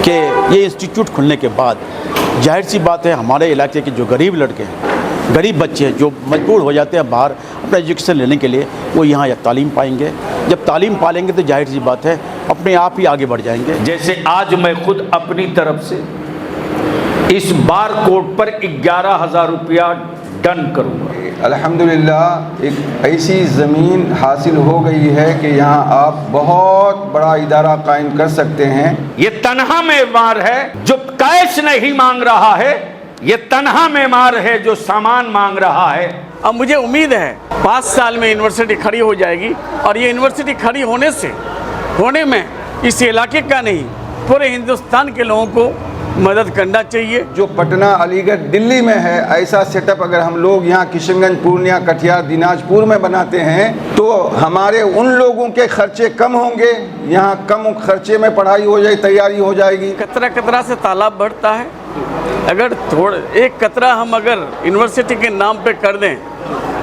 कि ये इंस्टीट्यूट खुलने के बाद जाहिर सी बात है हमारे इलाके के जो गरीब लड़के हैं, गरीब बच्चे हैं, जो मजबूर हो जाते हैं बाहर अपना एजुकेशन लेने के लिए, वो यहाँ या तालीम पाएंगे। जब तालीम पालेंगे तो जाहिर सी बात है अपने आप ही आगे बढ़ जाएंगे। जैसे आज मैं खुद अपनी तरफ से इस बार कोड पर 11,000 रुपया डन करूँगा। अल्हम्दुलिल्लाह एक ऐसी ज़मीन हासिल हो गई है कि यहाँ आप बहुत बड़ा इदारा कायम कर सकते हैं। ये तनहा मेमार है जो कैश नहीं मांग रहा है, ये तनहा मेमार है जो सामान मांग रहा है। अब मुझे उम्मीद है 5 साल में यूनिवर्सिटी खड़ी हो जाएगी और ये यूनिवर्सिटी खड़ी होने में इस इलाके का नहीं पूरे हिंदुस्तान के लोगों को मदद करना चाहिए। जो पटना, अलीगढ़, दिल्ली में है, ऐसा सेटअप अगर हम लोग यहाँ किशनगंज, पूर्णिया, कटिहार, दिनाजपुर में बनाते हैं तो हमारे उन लोगों के खर्चे कम होंगे, यहाँ कम खर्चे में पढ़ाई हो जाए, तैयारी हो जाएगी। कतरा कतरा से तालाब बढ़ता है। अगर एक कतरा हम अगर यूनिवर्सिटी के नाम पे कर दें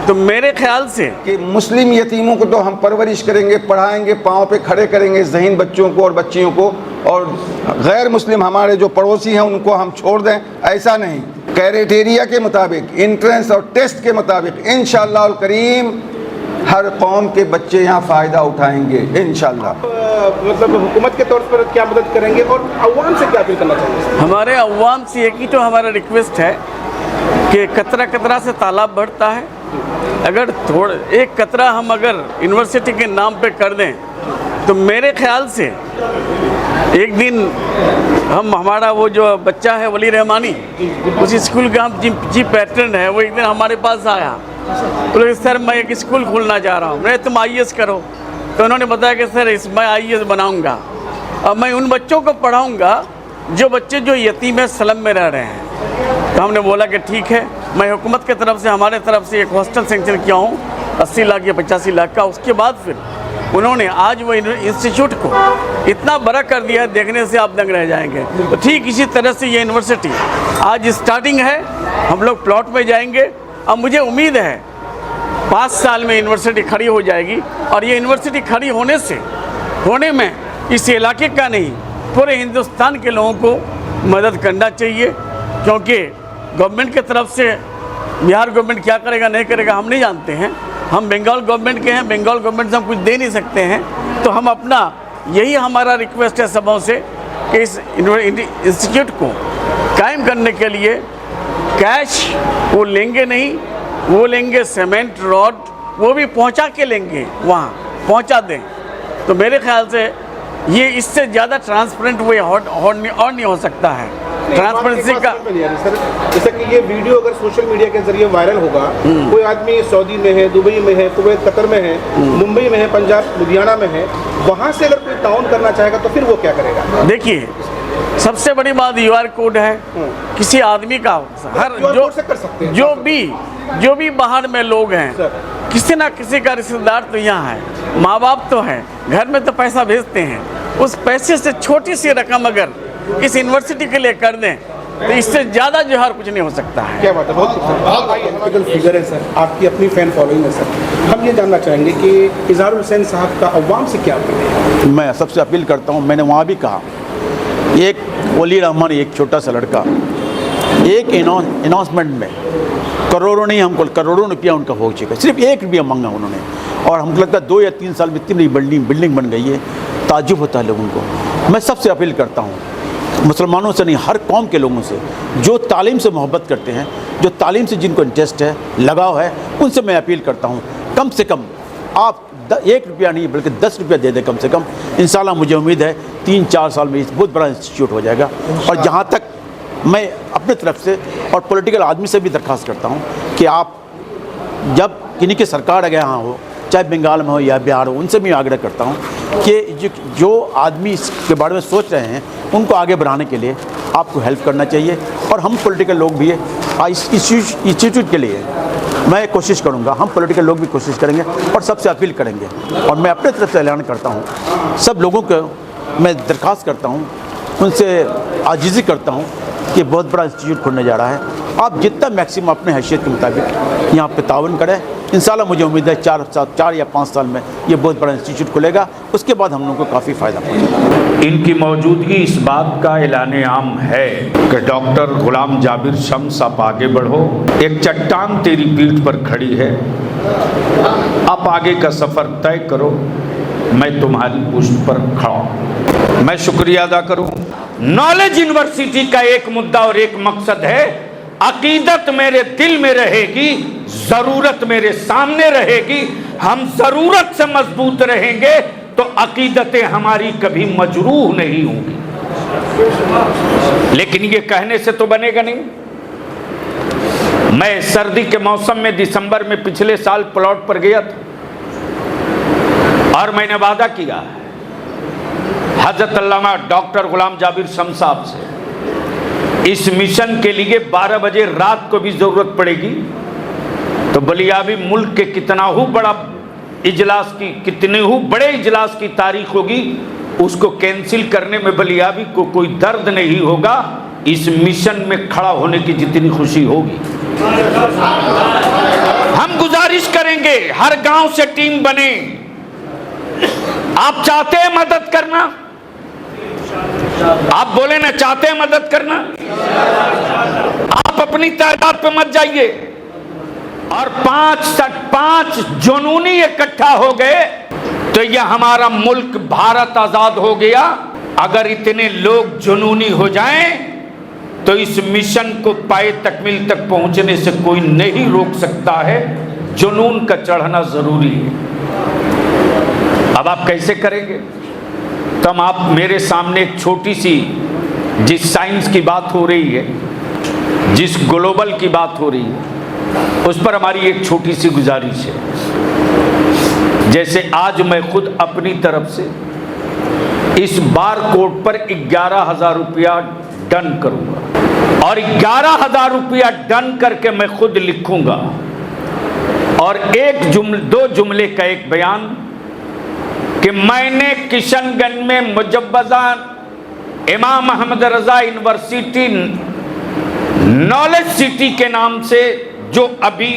तो मेरे ख्याल से कि मुस्लिम यतीमों को तो हम परवरिश करेंगे, पढ़ाएंगे, पाँव पे खड़े करेंगे ज़हीन बच्चों को और बच्चियों को, और गैर मुस्लिम हमारे जो पड़ोसी हैं उनको हम छोड़ दें, ऐसा नहीं। क्राइटेरिया के मुताबिक, एंट्रेंस और टेस्ट के मुताबिक इंशाअल्लाह अल करीम हर कौम के बच्चे यहाँ फ़ायदा उठाएंगे इंशाअल्लाह। मतलब हुकूमत के तौर पर क्या मदद करेंगे और अवाम से क्या अपील करना चाहेंगे? हमारे अवाम से एक ही तो हमारा रिक्वेस्ट है कि कतरा कतरा से तालाब बढ़ता है। अगर एक कतरा हम अगर यूनिवर्सिटी के नाम पे कर दें तो मेरे ख्याल से एक दिन हमारा वो जो बच्चा है वली रहमानी, उस स्कूल का हम चीफ पैटर्न है, वो एक दिन हमारे पास आया, बोले सर मैं एक स्कूल खोलना चाह रहा हूँ। मैं तुम IAS करो, तो उन्होंने बताया कि सर मैं IAS बनाऊँगा और मैं उन बच्चों को पढ़ाऊँगा जो बच्चे जो यतीम है, स्लम में रह रहे हैं। तो हमने बोला कि ठीक है, मैं हुकूमत की तरफ से हमारे तरफ से एक हॉस्टल सेंक्शन किया हूँ 80 लाख या 85 लाख का। उसके बाद फिर उन्होंने आज वो इंस्टीट्यूट को इतना बड़ा कर दिया है, देखने से आप दंग रह जाएंगे। तो ठीक इसी तरह से ये यूनिवर्सिटी आज स्टार्टिंग है, हम लोग प्लॉट में जाएंगे। अब मुझे उम्मीद है 5 साल में यूनिवर्सिटी खड़ी हो जाएगी और ये यूनिवर्सिटी खड़ी होने में इस इलाके का नहीं पूरे हिंदुस्तान के लोगों को मदद करना चाहिए, क्योंकि गवर्नमेंट की तरफ से बिहार गवर्नमेंट क्या करेगा नहीं करेगा हम नहीं जानते हैं। हम बंगाल गवर्नमेंट के हैं, बंगाल गवर्नमेंट से हम कुछ दे नहीं सकते हैं। तो हम अपना यही हमारा रिक्वेस्ट है सबों से कि इस इंस्टीट्यूट को कायम करने के लिए कैश वो लेंगे नहीं, वो लेंगे सीमेंट रॉड, वो भी पहुंचा के लेंगे, वहाँ पहुंचा दें। तो मेरे ख्याल से ये इससे ज़्यादा ट्रांसपेरेंट वे और नहीं हो सकता है। ट्रांसपेरेंसी का सर, जैसे कि ये वीडियो अगर सोशल मीडिया के जरिए वायरल होगा, कोई आदमी सऊदी में है, दुबई में है, कुवैत, कतर में है, मुंबई में है, पंजाब, लुधियाना में है, वहाँ से अगर कोई ताउन करना चाहेगा तो फिर वो क्या करेगा? देखिए, सबसे बड़ी बात QR कोड है। किसी आदमी का हर जो भी बाहर में लोग हैं, किसी ना किसी का रिश्तेदार तो यहाँ है, माँ बाप तो है, घर में तो पैसा भेजते हैं। उस पैसे से छोटी सी रकम अगर इस यूनिवर्सिटी के लिए कर दें तो इससे ज़्यादा जो हर कुछ नहीं हो सकता है। क्या बात है, बहुत फिगर है सर, आपकी अपनी फ़ैन फॉलोइंग है सर। हम ये जानना चाहेंगे कि इजहारुल हुसैन साहब का अवाम से क्या अपील है? मैं सबसे अपील करता हूँ, मैंने वहाँ भी कहा, एक वली रहमान, एक छोटा सा लड़का, एक अनाउंसमेंट में करोड़ों नहीं, हमको करोड़ों रुपया उनका हो चुका, सिर्फ 1 रुपया मांगा उन्होंने, और हमको लगता है 2 या 3 साल में इतनी बिल्डिंग बन गई है, ताज्जुब होता है लोगों को। मैं सबसे अपील करता हूँ, मुसलमानों से नहीं, हर कौम के लोगों से जो तालीम से मोहब्बत करते हैं, जो तालीम से जिनको इंटरेस्ट है, लगाव है, उनसे मैं अपील करता हूँ कम से कम आप 1 रुपया नहीं बल्कि 10 रुपया दे दें कम से कम। इंशाल्लाह मुझे उम्मीद है 3-4 साल में इस बहुत बड़ा इंस्टीट्यूट हो जाएगा। और जहाँ तक मैं अपने तरफ से और पॉलिटिकल आदमी से भी दरख्वास्त करता हूँ कि आप जब किन्हीं की सरकार अगर यहाँ हो, चाहे बंगाल में हो या बिहार हो, उनसे भी आग्रह करता हूँ कि जो आदमी इसके बारे में सोच रहे हैं उनको आगे बढ़ाने के लिए आपको हेल्प करना चाहिए। और हम पॉलिटिकल लोग भी इस इंस्टीट्यूट के लिए मैं कोशिश करूंगा, हम पॉलिटिकल लोग भी कोशिश करेंगे और सबसे अपील करेंगे। और मैं अपने तरफ से ऐलान करता हूं, सब लोगों को मैं दरख्वास्त करता हूं, उनसे आजिज़ी करता हूं ये बहुत बड़ा इंस्टीट्यूट खुलने जा रहा है। आप जितना मैक्सिमम अपने हैसियत के मुताबिक यहाँ पे तावन करें, इंशाल्लाह मुझे उम्मीद है 4 या 5 साल में ये बहुत बड़ा इंस्टीट्यूट खुलेगा। उसके बाद हम लोगों को काफ़ी फ़ायदा पहुँचेगा। इनकी मौजूदगी इस बात का ऐलान आम है कि डॉक्टर गुलाम जाबिर शम्स आप आगे बढ़ो, एक चट्टान तेरी पीठ पर खड़ी है, आप आगे का सफ़र तय करो, मैं तुम्हारी पुष्ट पर खड़ा हूँ। मैं शुक्रिया अदा करूँ। नॉलेज यूनिवर्सिटी का एक मुद्दा और एक मकसद है, अकीदत मेरे दिल में रहेगी, ज़रूरत मेरे सामने रहेगी। हम ज़रूरत से मजबूत रहेंगे तो अकीदतें हमारी कभी मजरूह नहीं होंगी। लेकिन ये कहने से तो बनेगा नहीं। मैं सर्दी के मौसम में दिसंबर में पिछले साल प्लॉट पर गया था और मैंने वादा किया हजरत अल्लामा डॉक्टर गुलाम जाबिर शम्स साहब से, इस मिशन के लिए 12 बजे रात को भी जरूरत पड़ेगी तो बलियाबी मुल्क के कितना ही बड़ा इजलास की, कितने ही बड़े इजलास की तारीख होगी, उसको कैंसिल करने में बलियाबी को कोई दर्द नहीं होगा। इस मिशन में खड़ा होने की जितनी खुशी होगी। हम गुजारिश करेंगे हर गांव से टीम बने। आप चाहते हैं मदद करना? आप बोले ना, चाहते हैं मदद करना? आप अपनी तादाद पे मत जाइए। और 5 जुनूनी इकट्ठा हो गए तो यह हमारा मुल्क भारत आजाद हो गया। अगर इतने लोग जुनूनी हो जाएं तो इस मिशन को पाए तकमील तक पहुंचने से कोई नहीं रोक सकता है। जुनून का चढ़ना जरूरी है। अब आप कैसे करेंगे? तब आप मेरे सामने एक छोटी सी, जिस साइंस की बात हो रही है, जिस ग्लोबल की बात हो रही है, उस पर हमारी एक छोटी सी गुजारिश है। जैसे आज मैं खुद अपनी तरफ से इस बार कोड पर 11,000 रुपया डन करूंगा और 11,000 रुपया डन करके मैं खुद लिखूंगा और 2 जुमले का एक बयान कि मैंने किशनगंज में मुजव्वजा इमाम अहमद रजा यूनिवर्सिटी नॉलेज सिटी के नाम से जो अभी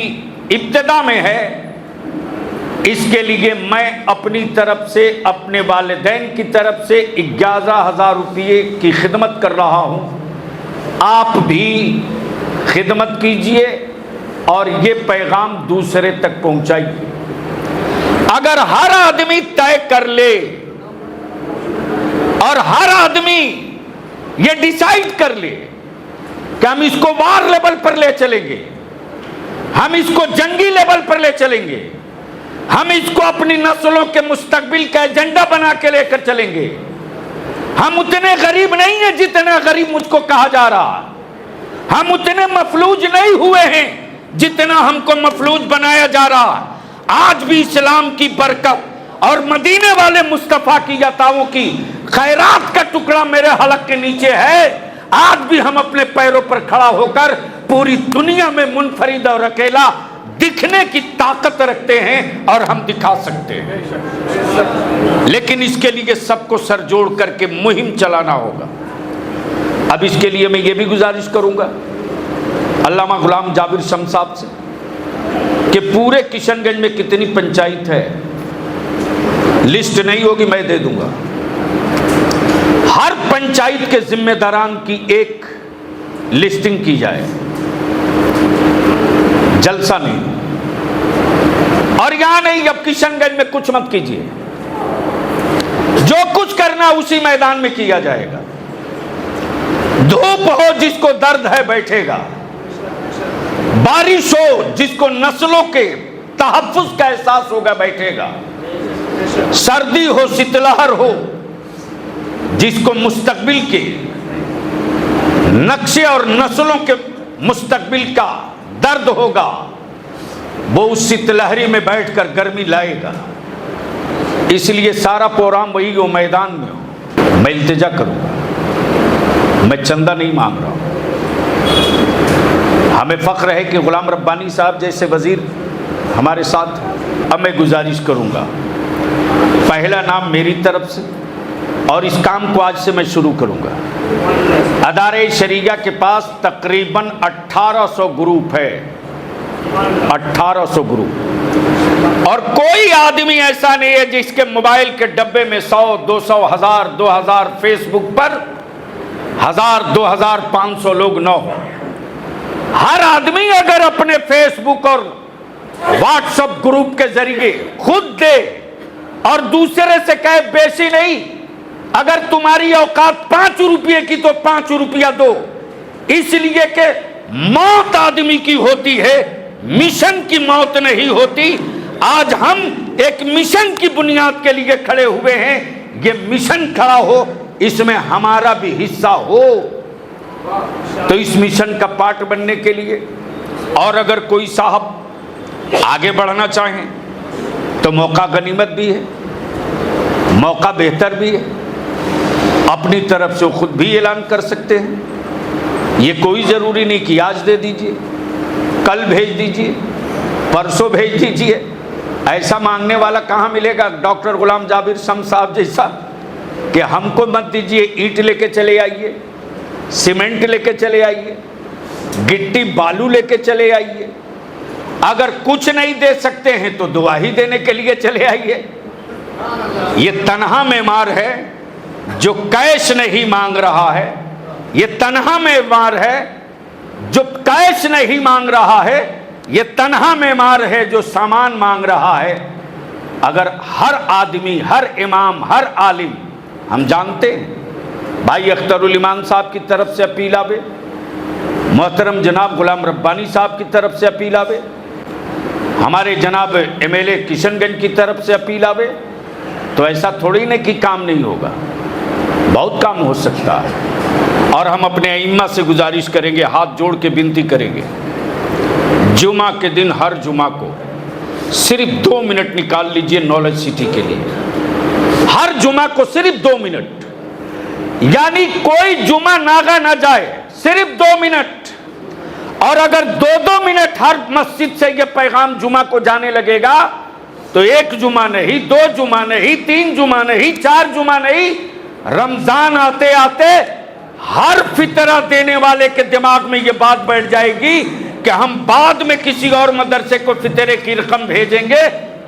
इब्तिदा में है, इसके लिए मैं अपनी तरफ से, अपने वालिदैन की तरफ से 11,000 रुपये की खिदमत कर रहा हूँ। आप भी खिदमत कीजिए और ये पैगाम दूसरे तक पहुँचाइए। अगर हर आदमी तय कर ले और हर आदमी ये डिसाइड कर ले कि हम इसको वार लेवल पर ले चलेंगे, हम इसको जंगी लेवल पर ले चलेंगे, हम इसको अपनी नस्लों के मुस्तकबिल का एजेंडा बना के लेकर चलेंगे। हम उतने गरीब नहीं हैं जितना गरीब मुझको कहा जा रहा, हम उतने मफलूज नहीं हुए हैं जितना हमको मफलूज बनाया जा रहा। आज भी इस्लाम की बरकत और मदीने वाले मुस्तफ़ा की अताओं की खैरात का टुकड़ा मेरे हलक के नीचे है। आज भी हम अपने पैरों पर खड़ा होकर पूरी दुनिया में मुनफरिद और अकेला दिखने की ताकत रखते हैं और हम दिखा सकते हैं। लेकिन इसके लिए सबको सर जोड़ करके मुहिम चलाना होगा। अब इसके लिए मैं ये भी गुजारिश करूंगा अल्लामा गुलाम जाबिर शम्स साहब से कि पूरे किशनगंज में कितनी पंचायत है, लिस्ट नहीं होगी, मैं दे दूंगा। हर पंचायत के जिम्मेदारान की एक लिस्टिंग की जाए, जलसा नहीं। और यहां नहीं, अब किशनगंज में कुछ मत कीजिए, जो कुछ करना उसी मैदान में किया जाएगा। धूप हो जिसको दर्द है बैठेगा, बारिश हो जिसको नस्लों के तहफ्फुज का एहसास होगा बैठेगा, सर्दी हो शीतलहर हो जिसको मुस्तकबिल के नक्शे और नस्लों के मुस्तकबिल का दर्द होगा, वो उस शीतलहरी में बैठकर गर्मी लाएगा। इसलिए सारा प्रोग्राम वही हो, मैदान में हो। मैं इल्तिजा करूंगा, मैं चंदा नहीं मांग रहा हूं। हमें फ़ख्र है कि गुलाम रब्बानी साहब जैसे वज़ीर हमारे साथ। अब मैं गुजारिश करूंगा, पहला नाम मेरी तरफ से और इस काम को आज से मैं शुरू करूंगा। अदारे शरिया के पास तकरीबन 1800 ग्रुप है, 1800 ग्रुप, और कोई आदमी ऐसा नहीं है जिसके मोबाइल के डब्बे में 100, 200, 1000, 2000 फेसबुक पर 1000, 2000, 500 लोग न हो। हर आदमी अगर अपने फेसबुक और व्हाट्सएप ग्रुप के जरिए खुद दे और दूसरे से कहे बेशी नहीं, अगर तुम्हारी औकात 5 रुपये की तो 5 रुपया दो, इसलिए कि मौत आदमी की होती है, मिशन की मौत नहीं होती। आज हम एक मिशन की बुनियाद के लिए खड़े हुए हैं, ये मिशन खड़ा हो, इसमें हमारा भी हिस्सा हो। तो इस मिशन का पार्ट बनने के लिए, और अगर कोई साहब आगे बढ़ना चाहें तो मौका गनीमत भी है, मौका बेहतर भी है। अपनी तरफ से खुद भी ऐलान कर सकते हैं। ये कोई ज़रूरी नहीं कि आज दे दीजिए, कल भेज दीजिए, परसों भेज दीजिए। ऐसा मांगने वाला कहाँ मिलेगा डॉक्टर गुलाम जाबिर शम्स साहब जैसा, कि हमको मत दीजिए, ईंट लेके चले आइए, सीमेंट लेके चले आइए, गिट्टी बालू लेके चले आइए। अगर कुछ नहीं दे सकते हैं तो दुआ ही देने के लिए चले आइए। ये तन्हा मेमार है जो कैश नहीं मांग रहा है, ये तन्हा मेमार है जो कैश नहीं मांग रहा है, ये तन्हा मेमार है जो सामान मांग रहा है। अगर हर आदमी, हर इमाम, हर आलिम, हम जानते हैं भाई अख्तरुल इमान साहब की तरफ से अपील आवे, मोहतरम जनाब गुलाम रब्बानी साहब की तरफ से अपील आवे, हमारे जनाब MLA किशनगंज की तरफ से अपील आवे, तो ऐसा थोड़ी नहीं कि काम नहीं होगा, बहुत काम हो सकता है। और हम अपने इम्मा से गुजारिश करेंगे, हाथ जोड़ के विनती करेंगे, जुमा के दिन हर जुमा को सिर्फ 2 मिनट निकाल लीजिए नॉलेज सिटी के लिए। हर जुमा को सिर्फ 2 मिनट, यानी कोई जुमा नागा ना जाए, सिर्फ 2 मिनट। और अगर 2-2 मिनट हर मस्जिद से ये पैगाम जुमा को जाने लगेगा तो 1 जुमा नहीं, 2 जुमा नहीं, 3 जुमा नहीं, 4 जुमा नहीं, रमजान आते आते हर फितरा देने वाले के दिमाग में ये बात बैठ जाएगी कि हम बाद में किसी और मदरसे को फितरे की रकम भेजेंगे।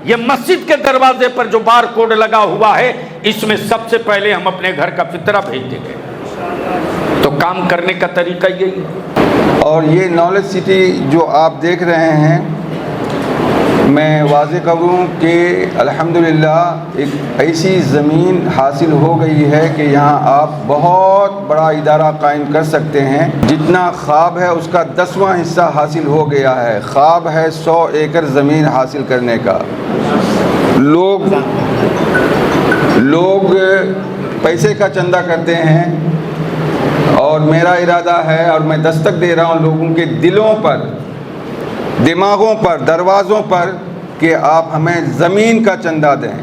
ये मस्जिद के दरवाजे पर जो बार कोड लगा हुआ है, इसमें सबसे पहले हम अपने घर का फितरा भेज देंगे। तो काम करने का तरीका यही है। और ये नॉलेज सिटी जो आप देख रहे हैं, मैं वाज़ेह करूँ कि अल्हम्दुलिल्लाह एक ऐसी ज़मीन हासिल हो गई है कि यहाँ आप बहुत बड़ा इदारा कायम कर सकते हैं। जितना ख्वाब है उसका 10वां हिस्सा हासिल हो गया है। ख्वाब है 100 एकड़ ज़मीन हासिल करने का। लोग पैसे का चंदा करते हैं, और मेरा इरादा है और मैं दस्तक दे रहा हूँ लोगों के दिलों पर, दिमागों पर, दरवाज़ों पर, कि आप हमें ज़मीन का चंदा दें।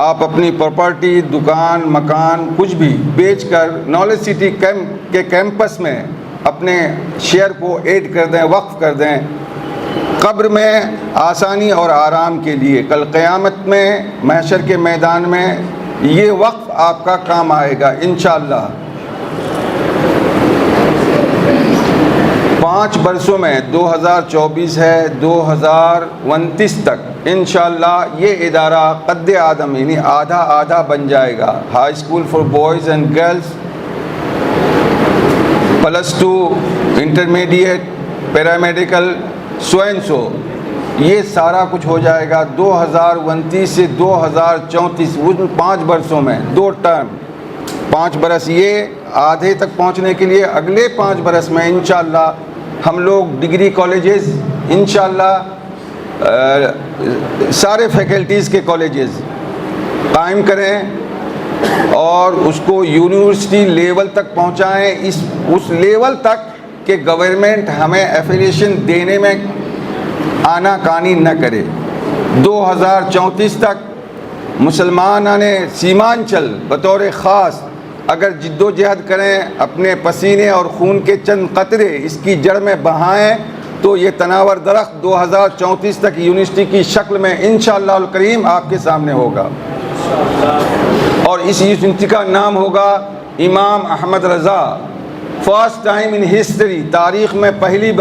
आप अपनी प्रॉपर्टी, दुकान, मकान कुछ भी बेचकर नॉलेज सिटी के कैंपस में अपने शेयर को ऐड कर दें, वक्फ कर दें, कब्र में आसानी और आराम के लिए। कल क़यामत में महशर के मैदान में ये वक्फ आपका काम आएगा इंशाअल्लाह। 5 बरसों में 2024 है, 2029 तक इंशाअल्लाह ये इदारा कद्दे आदम यानी आधा आधा बन जाएगा। High school for boys and girls, +2, intermediate, paramedical, so and so, ये सारा कुछ हो जाएगा 2029 से 2034, उन 5 बरसों में 2 टर्म, 5 बरस ये आधे तक पहुंचने के लिए अगले 5 बरस में इंशाअल्लाह हम लोग डिग्री कॉलेजेस, इंशाअल्लाह सारे फैकल्टीज़ के कॉलेजेस कायम करें और उसको यूनिवर्सिटी लेवल तक पहुंचाएं। उस लेवल तक कि गवर्नमेंट हमें एफिलिएशन देने में आनाकानी न करे। 2034 तक मुसलमान सीमांचल बतौर ख़ास अगर जिद्दोजहद करें, अपने पसीने और खून के चंद कतरे इसकी जड़ में बहाएं, तो ये तनावर दरख्त 2034 तक यूनिवर्सिटी की शक्ल में इंशाअल्लाह अल करीम आपके सामने होगा। और इस यूनिवर्सिटी का नाम होगा इमाम अहमद रज़ा। फर्स्ट टाइम इन हिस्ट्री, तारीख़ में पहली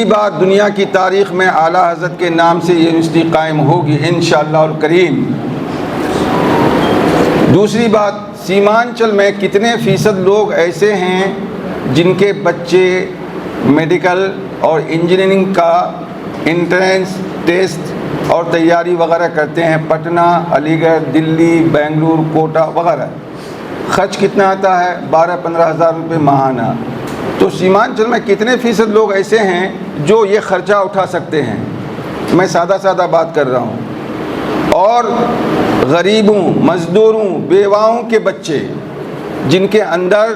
बार दुनिया की तारीख़ में आला हज़रत के नाम से ये यूनिवर्सिटी कायम होगी इंशाअल्लाह करीम। दूसरी बात, सीमांचल में कितने फ़ीसद लोग ऐसे हैं जिनके बच्चे मेडिकल और इंजीनियरिंग का एंट्रेंस टेस्ट और तैयारी वगैरह करते हैं, पटना, अलीगढ़, दिल्ली, बेंगलुरु, कोटा वगैरह। खर्च कितना आता है? 12-15 हज़ार रुपये माहाना। तो सीमांचल में कितने फ़ीसद लोग ऐसे हैं जो ये ख़र्चा उठा सकते हैं? मैं सादा बात कर रहा हूँ। और गरीबों, मज़दूरों, बेवाओं के बच्चे जिनके अंदर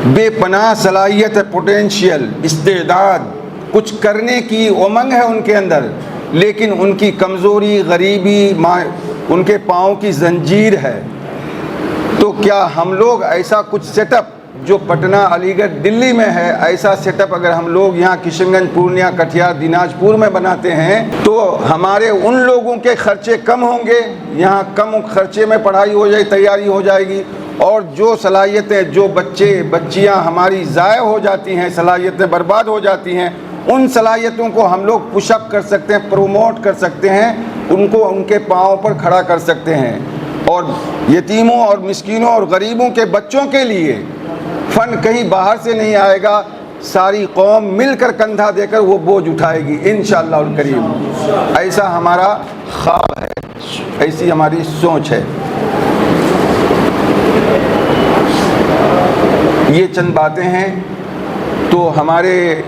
बेपनाह सलाहियत है, पोटेंशियल, इस्तेदाद, कुछ करने की उमंग है उनके अंदर, लेकिन उनकी कमज़ोरी, गरीबी उनके पाँव की जंजीर है। तो क्या हम लोग ऐसा कुछ सेटअप जो पटना, अलीगढ़, दिल्ली में है, ऐसा सेटअप अगर हम लोग यहाँ किशनगंज, पूर्णिया, कटिहार, दिनाजपुर में बनाते हैं तो हमारे उन लोगों के खर्चे कम होंगे, यहाँ कम खर्चे में पढ़ाई हो जाएगी, तैयारी हो जाएगी। और जो सलाहियतें, जो बच्चियाँ हमारी ज़ाय हो जाती हैं, सलाहियतें बर्बाद हो जाती हैं, उन सलाहियतों को हम लोग पुशअप कर सकते हैं, प्रोमोट कर सकते हैं, उनको उनके पाँव पर खड़ा कर सकते हैं। और यतीमों और मिस्कीनों और गरीबों के बच्चों के लिए फ़ंड कहीं बाहर से नहीं आएगा, सारी कौम मिलकर कंधा देकर वो बोझ उठाएगी इंशाअल्लाह करीम। ऐसा हमारा ख्वाब है, ऐसी हमारी सोच है। ये चंद बातें हैं। तो हमारे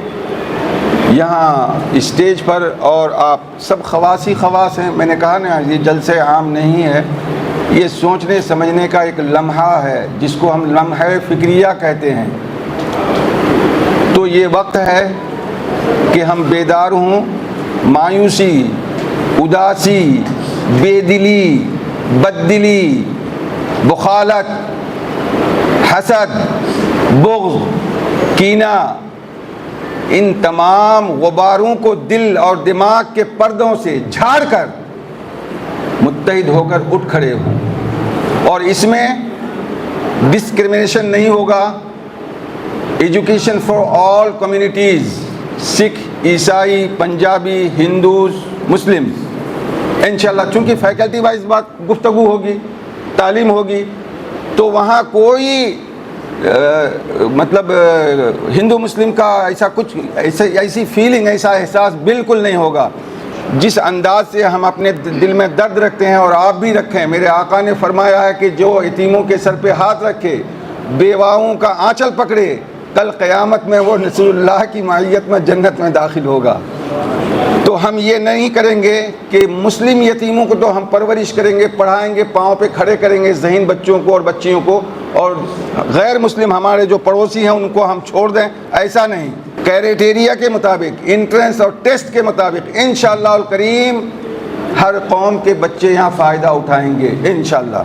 यहाँ स्टेज पर, और आप सब खवास हैं, मैंने कहा ना ये जलसे आम नहीं है, ये सोचने समझने का एक लम्हा है जिसको हम लम्हा फ़िक्रिया कहते हैं। तो ये वक्त है कि हम बेदार हों, मायूसी, उदासी, बेदिली, बददिली, बुखालत, हसद, बुग़्ज़, कीना, इन तमाम गुबारों को दिल और दिमाग के पर्दों से झाड़कर मुत्तहिद होकर उठ खड़े हों। और इसमें डिस्क्रिमिनेशन नहीं होगा। Education for all communities, Sikh, ईसाई, पंजाबी, हिंदूज़, मुस्लिम, इंशाल्लाह। चूँकि फैकल्टी वाइज बात गुफ्तगू होगी, तालीम होगी, तो वहाँ कोई मतलब हिंदू मुस्लिम का ऐसा कुछ, ऐसी फीलिंग, ऐसा एहसास बिल्कुल नहीं होगा। जिस अंदाज से हम अपने दिल में दर्द रखते हैं, और आप भी रखें, मेरे आका ने फरमाया है कि जो यतीमों के सर पे हाथ रखे, बेवाओं का आंचल पकड़े, कल क़यामत में वो रसूलुल्लाह की माइयत में जन्नत में दाखिल होगा। तो हम ये नहीं करेंगे कि मुस्लिम यतीमों को तो हम परवरिश करेंगे, पढ़ाएंगे, पाँव पे खड़े करेंगे ज़हीन बच्चों को और बच्चियों को, और गैर मुस्लिम हमारे जो पड़ोसी हैं उनको हम छोड़ दें, ऐसा नहीं। क्राइटेरिया के मुताबिक, एंट्रेंस और टेस्ट के मुताबिक इंशाअल्लाह करीम हर कौम के बच्चे यहाँ फ़ायदा उठाएंगे इंशाअल्लाह।